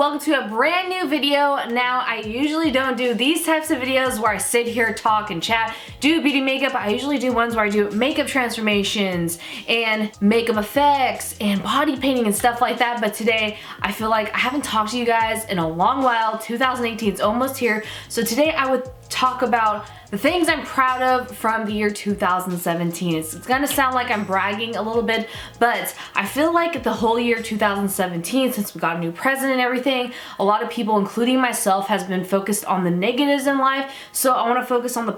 welcome to a brand new video. Now, I usually don't do these types of videos where I sit here, talk and chat, do beauty makeup. I usually do ones where I do makeup transformations and makeup effects and body painting and stuff like that. But today, I feel like I haven't talked to you guys in a long while. 2018 is almost here. So today I would talk about the things I'm proud of from the year 2017. It's gonna sound like I'm bragging a little bit, but I feel like the whole year 2017, since we got a new president and everything, a lot of people, including myself, has been focused on the negatives in life. So I wanna focus on the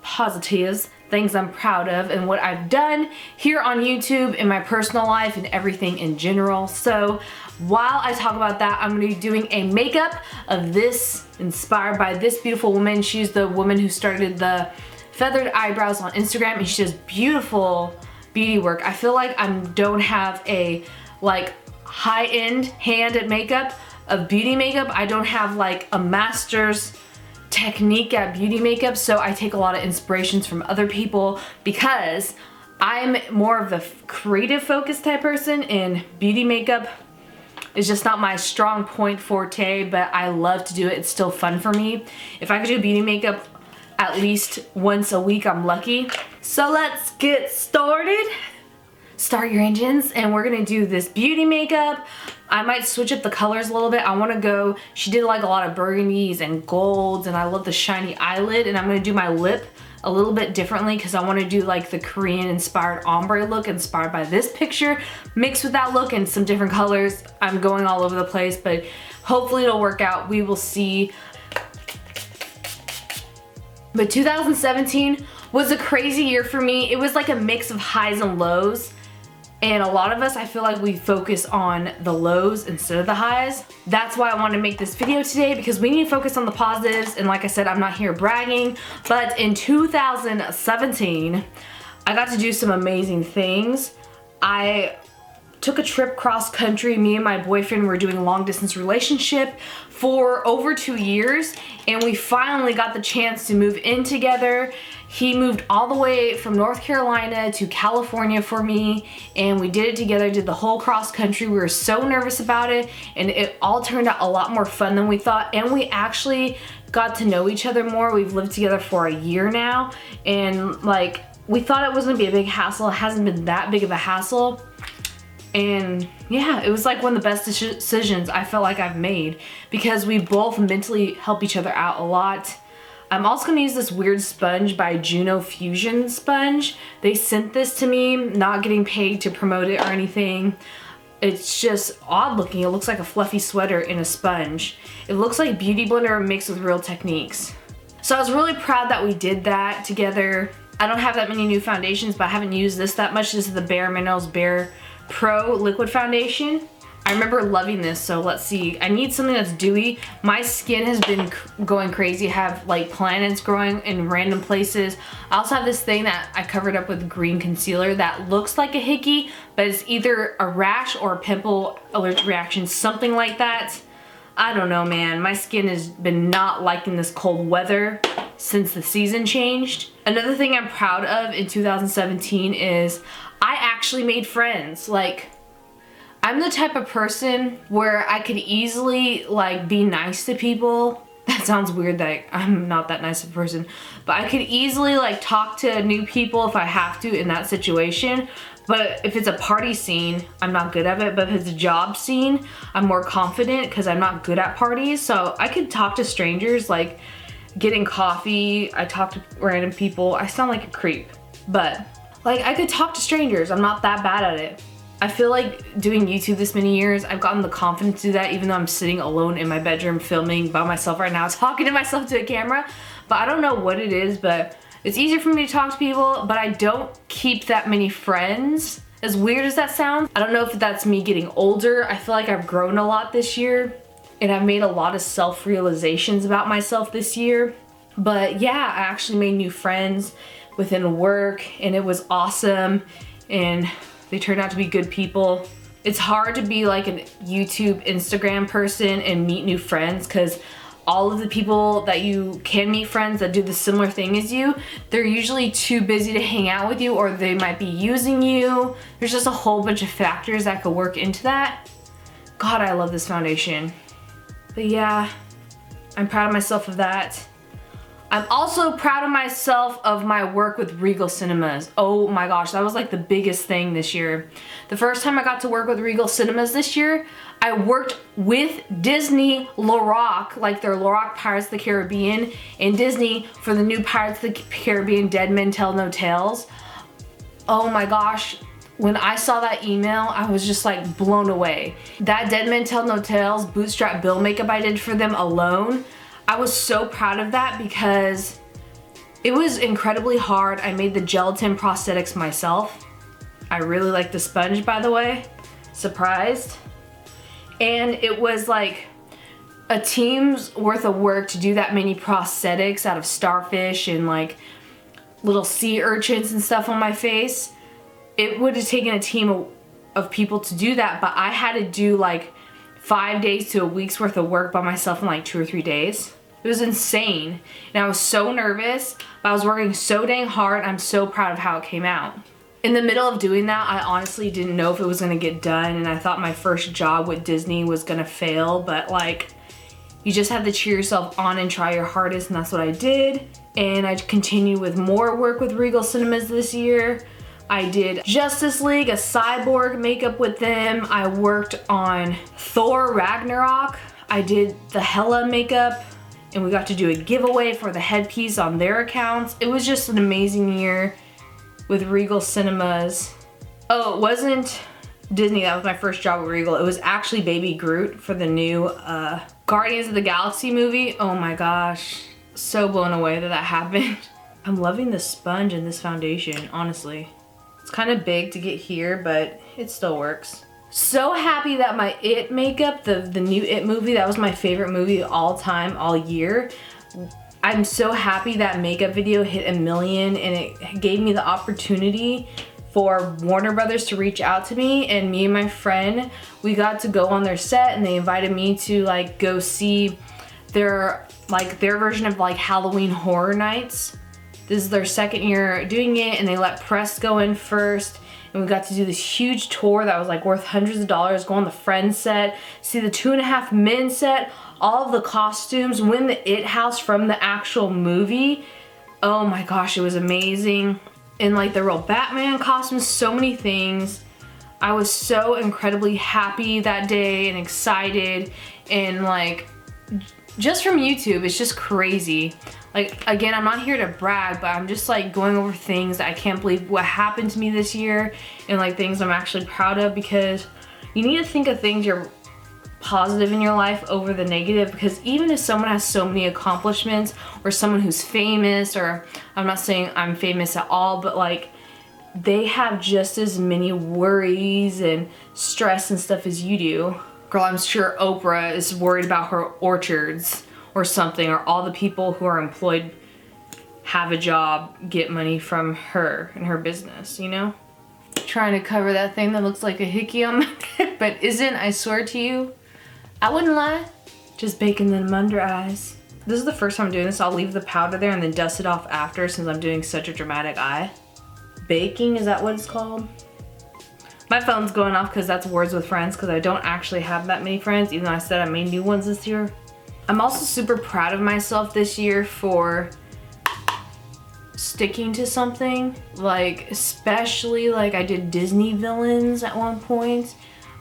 positives, things I'm proud of and what I've done here on YouTube, in my personal life, and everything in general. So while I talk about that, I'm gonna be doing a makeup of this, inspired by this beautiful woman. She's the woman who started the feathered eyebrows on Instagram, and she does beautiful beauty work. I feel like I don't have a like high-end hand at makeup of beauty makeup. I don't have like a master's technique at beauty makeup, so I take a lot of inspirations from other people because I'm more of the creative focused type person, and beauty makeup is just not my strong point forte, but I love to do it. It's still fun for me. If I could do beauty makeup at least once a week, I'm lucky. So let's get started. Start your engines, and we're gonna do this beauty makeup. I might switch up the colors a little bit. I wanna go, she did like a lot of burgundies and golds, and I love the shiny eyelid, and I'm gonna do my lip a little bit differently because I want to do like the Korean inspired ombre look inspired by this picture, mixed with that look and some different colors. I'm going all over the place, but hopefully it'll work out. We will see. But 2017 was a crazy year for me. It was like a mix of highs and lows. And a lot of us, I feel like we focus on the lows instead of the highs. That's why I want to make this video today, because we need to focus on the positives. And like I said, I'm not here bragging, but in 2017, I got to do some amazing things. I took a trip cross country. Me and my boyfriend were doing a long distance relationship for over 2 years, and we finally got the chance to move in together. He moved all the way from North Carolina to California for me, and we did it together, did the whole cross country. We were so nervous about it, and it all turned out a lot more fun than we thought, and we actually got to know each other more. We've lived together for a year now, and like, we thought it was gonna be a big hassle. It hasn't been that big of a hassle. And yeah, it was like one of the best decisions I felt like I've made, because we both mentally help each other out a lot. I'm also gonna use this weird sponge by Juno Fusion Sponge. They sent this to me, not getting paid to promote it or anything. It's just odd looking. It looks like a fluffy sweater in a sponge. It looks like Beauty Blender mixed with Real Techniques. So I was really proud that we did that together. I don't have that many new foundations, but I haven't used this that much. This is the Bare Minerals Bare Pro Liquid Foundation. I remember loving this, so let's see. I need something that's dewy. My skin has been going crazy. I have like planets growing in random places. I also have this thing that I covered up with green concealer that looks like a hickey, but it's either a rash or a pimple allergic reaction, something like that. I don't know, man. My skin has been not liking this cold weather since the season changed. Another thing I'm proud of in 2017 is I actually made friends. Like, I'm the type of person where I could easily like be nice to people. That sounds weird that I'm not that nice of a person, but I could easily like talk to new people if I have to in that situation. But if it's a party scene, I'm not good at it. But if it's a job scene, I'm more confident because I'm not good at parties. So I could talk to strangers, like getting coffee. I talk to random people. I sound like a creep, but like I could talk to strangers. I'm not that bad at it. I feel like doing YouTube this many years, I've gotten the confidence to do that, even though I'm sitting alone in my bedroom filming by myself right now, talking to myself to a camera. But I don't know what it is, but it's easier for me to talk to people, but I don't keep that many friends. As weird as that sounds, I don't know if that's me getting older. I feel like I've grown a lot this year, and I've made a lot of self-realizations about myself this year. But yeah, I actually made new friends within work, and it was awesome, and they turned out to be good people. It's hard to be like a YouTube, Instagram person and meet new friends, because all of the people that you can meet friends that do the similar thing as you, they're usually too busy to hang out with you, or they might be using you. There's just a whole bunch of factors that could work into that. God, I love this foundation. But yeah, I'm proud of myself of that. I'm also proud of myself of my work with Regal Cinemas. Oh my gosh, that was like the biggest thing this year. The first time I got to work with Regal Cinemas this year, I worked with Disney Lorac, like their Lorac Pirates of the Caribbean, and Disney for the new Pirates of the Caribbean Dead Men Tell No Tales. Oh my gosh, when I saw that email, I was just like blown away. That Dead Men Tell No Tales bootstrap bill makeup I did for them alone, I was so proud of that because it was incredibly hard. I made the gelatin prosthetics myself. I really like the sponge, by the way. Surprised. And it was like a team's worth of work to do that many prosthetics out of starfish and like little sea urchins and stuff on my face. It would have taken a team of people to do that, but I had to do like 5 days to a week's worth of work by myself in like 2 or 3 days. It was insane. And I was so nervous, but I was working so dang hard. I'm so proud of how it came out. In the middle of doing that, I honestly didn't know if it was gonna get done, and I thought my first job with Disney was gonna fail, but like, you just have to cheer yourself on and try your hardest, and that's what I did. And I continued with more work with Regal Cinemas this year. I did Justice League, a cyborg makeup with them. I worked on Thor Ragnarok. I did the Hela makeup, and we got to do a giveaway for the headpiece on their accounts. It was just an amazing year with Regal Cinemas. Oh, it wasn't Disney, that was my first job with Regal. It was actually Baby Groot for the new Guardians of the Galaxy movie. Oh my gosh, so blown away that that happened. I'm loving the sponge in this foundation, honestly. It's kind of big to get here, but it still works. So happy that my It makeup, the new It movie, that was my favorite movie all time, all year. I'm so happy that makeup video hit 1 million, and it gave me the opportunity for Warner Brothers to reach out to me, and me and my friend, we got to go on their set, and they invited me to like go see their version of like Halloween Horror Nights. This is their second year doing it, and they let press go in first. And we got to do this huge tour that was like worth hundreds of dollars, go on the Friends set, see the 2.5 Men set, all of the costumes, win the It house from the actual movie. Oh my gosh, it was amazing. And like the real Batman costumes, so many things. I was so incredibly happy that day and excited, and like just from YouTube, it's just crazy. Like, again, I'm not here to brag, but I'm just like going over things that I can't believe what happened to me this year, and like things I'm actually proud of, because you need to think of things you're positive in your life over the negative, because even if someone has so many accomplishments, or someone who's famous, or I'm not saying I'm famous at all, but like they have just as many worries and stress and stuff as you do. Girl, I'm sure Oprah is worried about her orchards or something, or all the people who are employed have a job, get money from her and her business, you know? Trying to cover that thing that looks like a hickey on my neck, but isn't, I swear to you. I wouldn't lie. Just baking them under eyes. This is the first time I'm doing this. I'll leave the powder there and then dust it off after, since I'm doing such a dramatic eye. Baking, is that what it's called? My phone's going off because that's Words with Friends, because I don't actually have that many friends, even though I said I made new ones this year. I'm also super proud of myself this year for sticking to something. Like, especially like I did Disney villains at one point.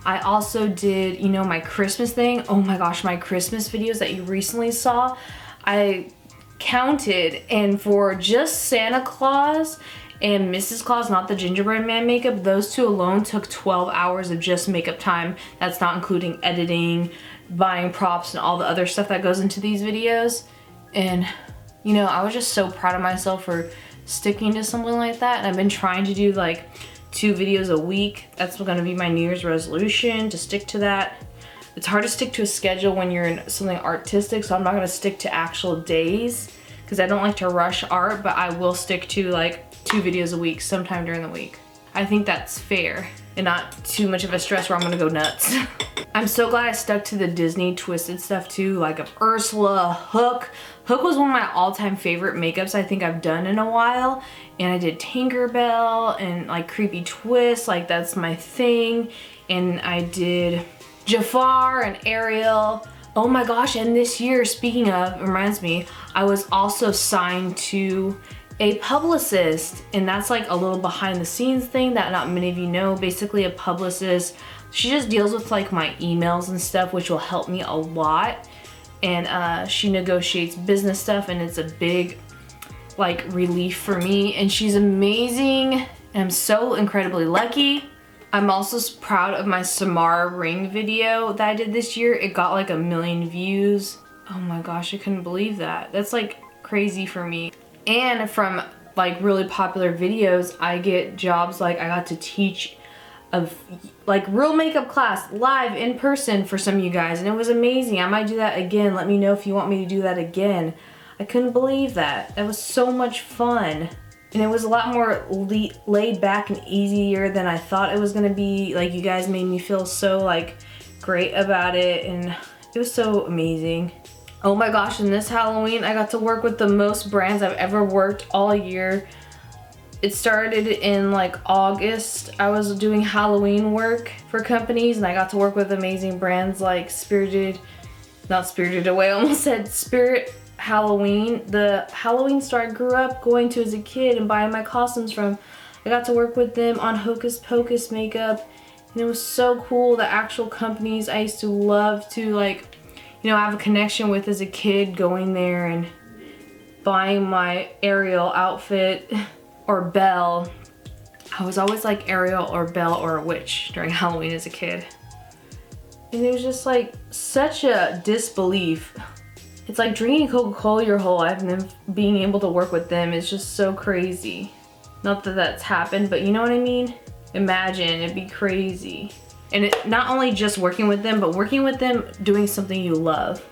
I also did, you know, my Christmas thing. Oh my gosh, my Christmas videos that you recently saw, I counted, and for just Santa Claus and Mrs. Claus, not the gingerbread man makeup, those two alone took 12 hours of just makeup time. That's not including editing, buying props, and all the other stuff that goes into these videos. And you know, I was just so proud of myself for sticking to something like that. And I've been trying to do like 2 videos a week. That's gonna be my New Year's resolution, to stick to that. It's hard to stick to a schedule when you're in something artistic, so I'm not gonna stick to actual days, because I don't like to rush art, but I will stick to like 2 videos a week sometime during the week. I think that's fair and not too much of a stress where I'm gonna go nuts. I'm so glad I stuck to the Disney twisted stuff too, like of Ursula, Hook. Hook was one of my all-time favorite makeups I think I've done in a while. And I did Tinkerbell and like creepy twists, like that's my thing. And I did Jafar and Ariel, Oh my gosh, and this year, speaking of, reminds me, I was also signed to a publicist, and that's like a little behind the scenes thing that not many of you know. Basically a publicist, she just deals with like my emails and stuff, which will help me a lot. And she negotiates business stuff, and it's a big like relief for me, and she's amazing, and I'm so incredibly lucky. I'm also proud of my Samara ring video that I did this year. It got like 1 million views. Oh my gosh, I couldn't believe that. That's like crazy for me. And from like really popular videos, I get jobs like I got to teach a like real makeup class live in person for some of you guys, and it was amazing. I might do that again. Let me know if you want me to do that again. I couldn't believe that. That was so much fun. And it was a lot more laid back and easier than I thought it was gonna be. Like, you guys made me feel so like great about it, and it was so amazing. Oh my gosh, and this Halloween I got to work with the most brands I've ever worked all year. It started in like August. I was doing Halloween work for companies, and I got to work with amazing brands like not Spirited Away, I almost said Spirit Halloween, the Halloween store I grew up going to as a kid and buying my costumes from. I got to work with them on Hocus Pocus makeup, and it was so cool. The actual companies I used to love to like, you know, have a connection with as a kid, going there and buying my Ariel outfit or Belle. I was always like Ariel or Belle or a witch during Halloween as a kid. And it was just like such a disbelief. It's like drinking Coca-Cola your whole life and then being able to work with them is just so crazy. Not that that's happened, but you know what I mean? Imagine, it'd be crazy. And not only just working with them, but working with them doing something you love,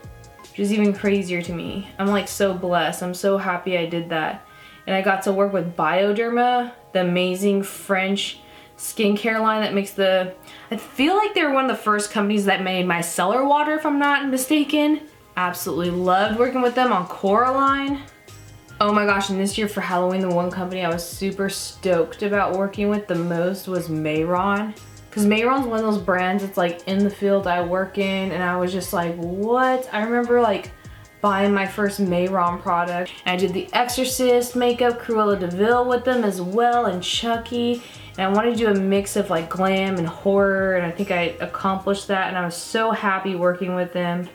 which is even crazier to me. I'm like so blessed. I'm so happy I did that. And I got to work with Bioderma, the amazing French skincare line that makes I feel like they were one of the first companies that made micellar water, if I'm not mistaken. Absolutely loved working with them on Coraline. Oh my gosh, and this year for Halloween, the one company I was super stoked about working with the most was Mayron. Because Mayron's one of those brands that's like in the field I work in, and I was just like, what? I remember like buying my first Mayron product. And I did the Exorcist makeup, Cruella de Vil with them as well, and Chucky. And I wanted to do a mix of like glam and horror, and I think I accomplished that, and I was so happy working with them.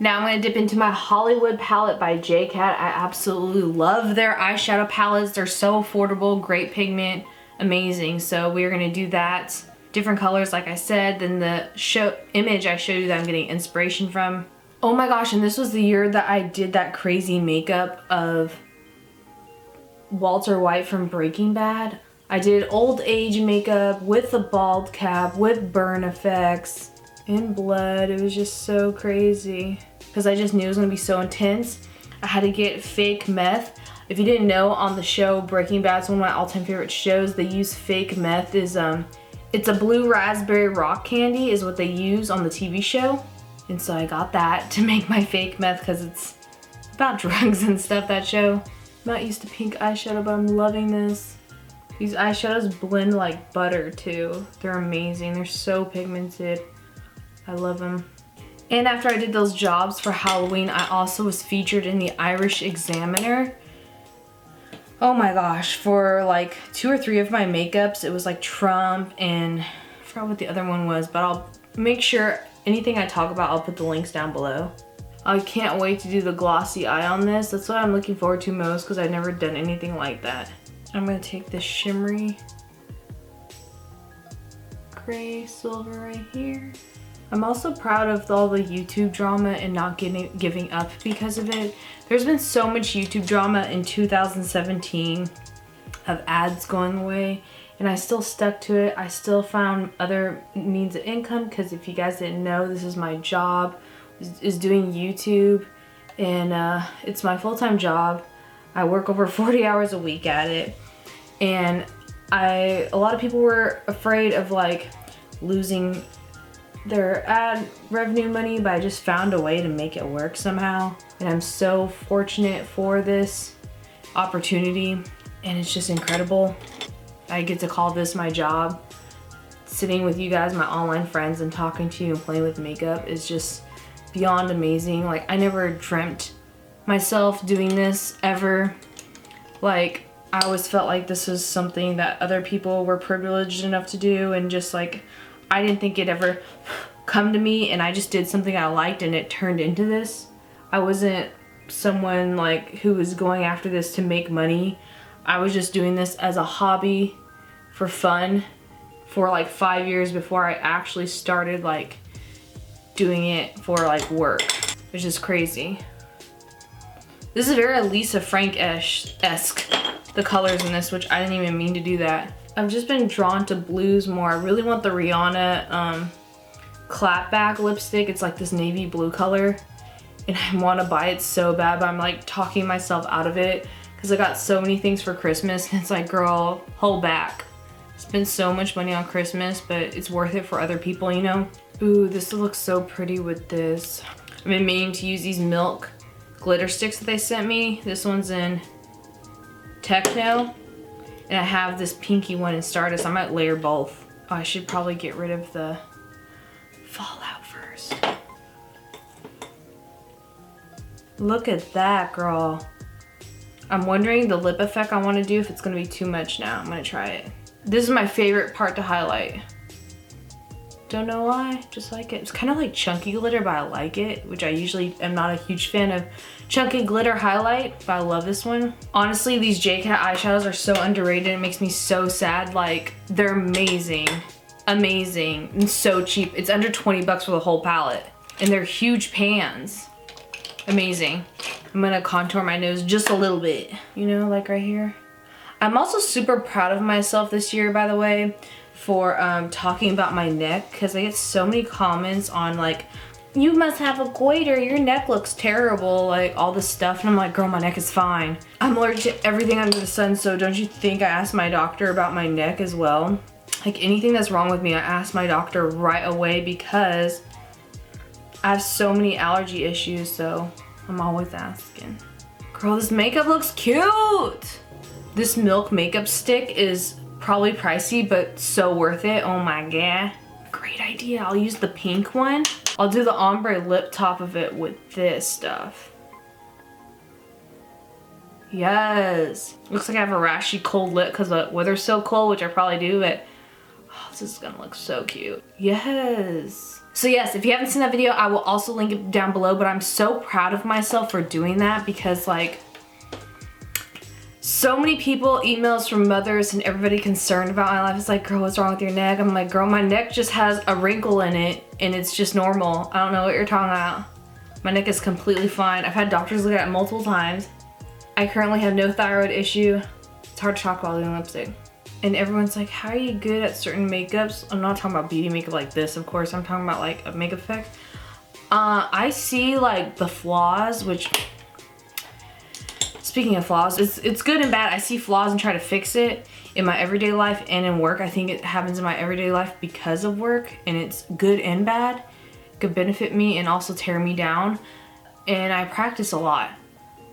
Now I'm going to dip into my Hollywood palette by JCat. I absolutely love their eyeshadow palettes. They're so affordable, great pigment, amazing. So we're going to do that. Different colors, like I said, than the image I showed you that I'm getting inspiration from. Oh my gosh, and this was the year that I did that crazy makeup of Walter White from Breaking Bad. I did old age makeup with the bald cap, with burn effects, and blood. It was just so crazy because I just knew it was gonna be so intense. I had to get fake meth. If you didn't know, on the show Breaking Bad, it's one of my all-time favorite shows. They use fake meth. It's a blue raspberry rock candy is what they use on the TV show. And so I got that to make my fake meth because it's about drugs and stuff, that show. I'm not used to pink eyeshadow, but I'm loving this. These eyeshadows blend like butter too. They're amazing. They're so pigmented. I love them. And after I did those jobs for Halloween, I also was featured in the Irish Examiner. Oh my gosh, for like 2 or 3 of my makeups, it was like Trump, and I forgot what the other one was, but I'll make sure anything I talk about, I'll put the links down below. I can't wait to do the Glossy Eye on this. That's what I'm looking forward to most because I've never done anything like that. I'm gonna take this shimmery gray silver right here. I'm also proud of all the YouTube drama and not giving up because of it. There's been so much YouTube drama in 2017 of ads going away, and I still stuck to it. I still found other means of income because if you guys didn't know, this is my job, is doing YouTube, and it's my full-time job. I work over 40 hours a week at it, and a lot of people were afraid of like losing their ad revenue money, but I just found a way to make it work somehow. And I'm so fortunate for this opportunity, and it's just incredible. I get to call this my job. Sitting with you guys, my online friends, and talking to you and playing with makeup is just beyond amazing. Like, I never dreamt myself doing this ever. Like, I always felt like this was something that other people were privileged enough to do, and just like, I didn't think it'd ever come to me, and I just did something I liked and it turned into this. I wasn't someone like who was going after this to make money. I was just doing this as a hobby for fun for like 5 years before I actually started like doing it for like work, which is crazy. This is very Lisa Frank-esque, the colors in this, which I didn't even mean to do that. I've just been drawn to blues more. I really want the Rihanna clapback lipstick. It's like this navy blue color, and I want to buy it so bad, but I'm like talking myself out of it because I got so many things for Christmas, and it's like, girl, hold back. Spend so much money on Christmas, but it's worth it for other people, you know? Ooh, this looks so pretty with this. I've been meaning to use these milk glitter sticks that they sent me. This one's in Techno, and I have this pinky one in Stardust. I might layer both. Oh, I should probably get rid of the fallout first. Look at that, girl. I'm wondering the lip effect I want to do, if it's going to be too much now. I'm going to try it. This is my favorite part to highlight. Don't know why, just like it. It's kind of like chunky glitter, but I like it, which I usually am not a huge fan of chunky glitter highlight, but I love this one. Honestly, these JCat eyeshadows are so underrated. It makes me so sad. Like, they're amazing, amazing, and so cheap. It's under 20 bucks for the whole palette, and they're huge pans. Amazing. I'm gonna contour my nose just a little bit, you know, like right here. I'm also super proud of myself this year, by the way, for talking about my neck, because I get so many comments on like, you must have a goiter, your neck looks terrible, like all this stuff, and I'm like, girl, my neck is fine. I'm allergic to everything under the sun, so don't you think I asked my doctor about my neck as well? Like, anything that's wrong with me, I asked my doctor right away, because I have so many allergy issues, so I'm always asking. Girl, this makeup looks cute! This milk makeup stick is probably pricey, but so worth it. Oh my god. Great idea. I'll use the pink one. I'll do the ombre lip top of it with this stuff. Yes. Looks like I have a rashy cold lip because the weather's so cold, which I probably do, but oh, this is gonna look so cute. Yes. So yes, if you haven't seen that video, I will also link it down below, but I'm so proud of myself for doing that, because like, so many people, emails from mothers and everybody concerned about my life. It's like, girl, what's wrong with your neck? I'm like, girl, my neck just has a wrinkle in it and it's just normal. I don't know what you're talking about. My neck is completely fine. I've had doctors look at it multiple times. I currently have no thyroid issue. It's hard to talk about doing lipstick. And everyone's like, how are you good at certain makeups? I'm not talking about beauty makeup like this, of course. I'm talking about like a makeup effect. I see like the flaws, which, speaking of flaws, it's good and bad. I see flaws and try to fix it in my everyday life and in work. I think it happens in my everyday life because of work, and it's good and bad. It could benefit me and also tear me down. And I practice a lot.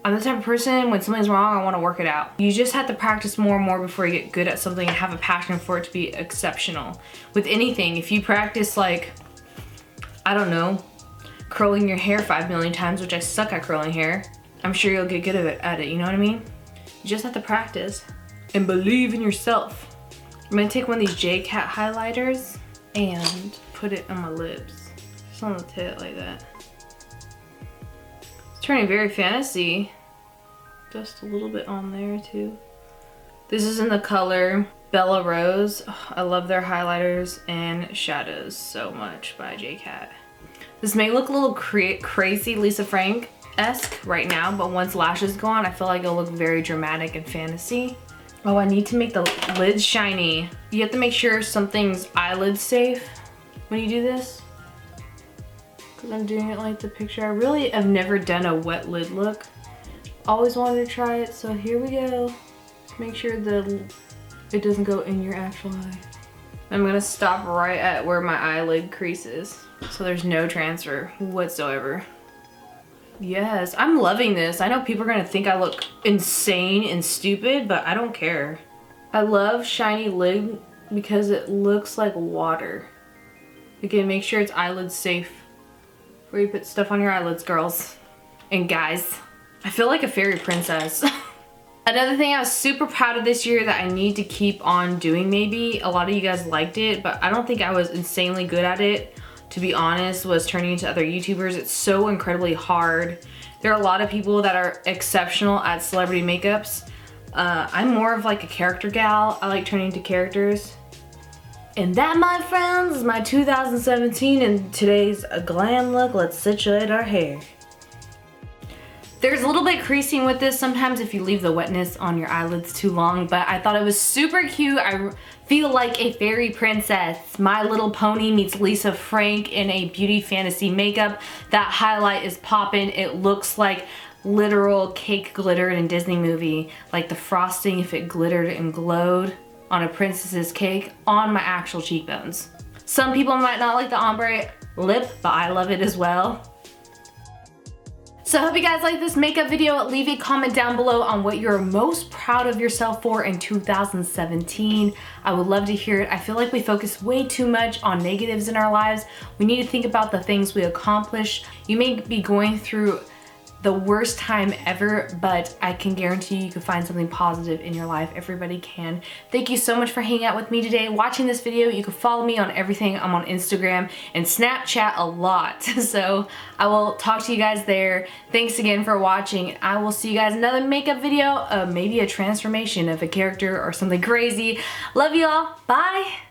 I'm the type of person, when something's wrong, I want to work it out. You just have to practice more and more before you get good at something and have a passion for it to be exceptional. With anything, if you practice like, I don't know, curling your hair 5 million times, which I suck at curling hair, I'm sure you'll get good at it, you know what I mean? You just have to practice and believe in yourself. I'm gonna take one of these JCat highlighters and put it on my lips. Just on the tip like that. It's turning very fantasy. Just a little bit on there too. This is in the color Bella Rose. Oh, I love their highlighters and shadows so much by JCat. This may look a little crazy Lisa Frank-esque right now, but once lashes go on, I feel like it'll look very dramatic and fantasy. Oh, I need to make the lids shiny. You have to make sure something's eyelid safe when you do this, because I'm doing it like the picture. I really have never done a wet lid look. Always wanted to try it, so here we go. Just make sure it doesn't go in your actual eye. I'm gonna stop right at where my eyelid crease is, so there's no transfer whatsoever. Yes, I'm loving this. I know people are gonna think I look insane and stupid, but I don't care. I love shiny lid because it looks like water. Again, make sure it's eyelid safe where you put stuff on your eyelids, girls and guys. I feel like a fairy princess. Another thing I was super proud of this year that I need to keep on doing maybe, a lot of you guys liked it, but I don't think I was insanely good at it, to be honest, was turning into other YouTubers. It's so incredibly hard. There are a lot of people that are exceptional at celebrity makeups. I'm more of like a character gal. I like turning into characters. And that, my friends, is my 2017 and today's glam look. Let's situate our hair. There's a little bit creasing with this sometimes if you leave the wetness on your eyelids too long, but I thought it was super cute. I feel like a fairy princess. My Little Pony meets Lisa Frank in a beauty fantasy makeup. That highlight is popping. It looks like literal cake glitter in a Disney movie. Like the frosting, if it glittered and glowed on a princess's cake on my actual cheekbones. Some people might not like the ombre lip, but I love it as well. So I hope you guys like this makeup video. Leave a comment down below on what you're most proud of yourself for in 2017. I would love to hear it. I feel like we focus way too much on negatives in our lives. We need to think about the things we accomplish. You may be going through the worst time ever, but I can guarantee you can find something positive in your life. Everybody can. Thank you so much for hanging out with me today, watching this video. You can follow me on everything. I'm on Instagram and Snapchat a lot. So I will talk to you guys there. Thanks again for watching. I will see you guys in another makeup video, maybe a transformation of a character or something crazy. Love you all. Bye.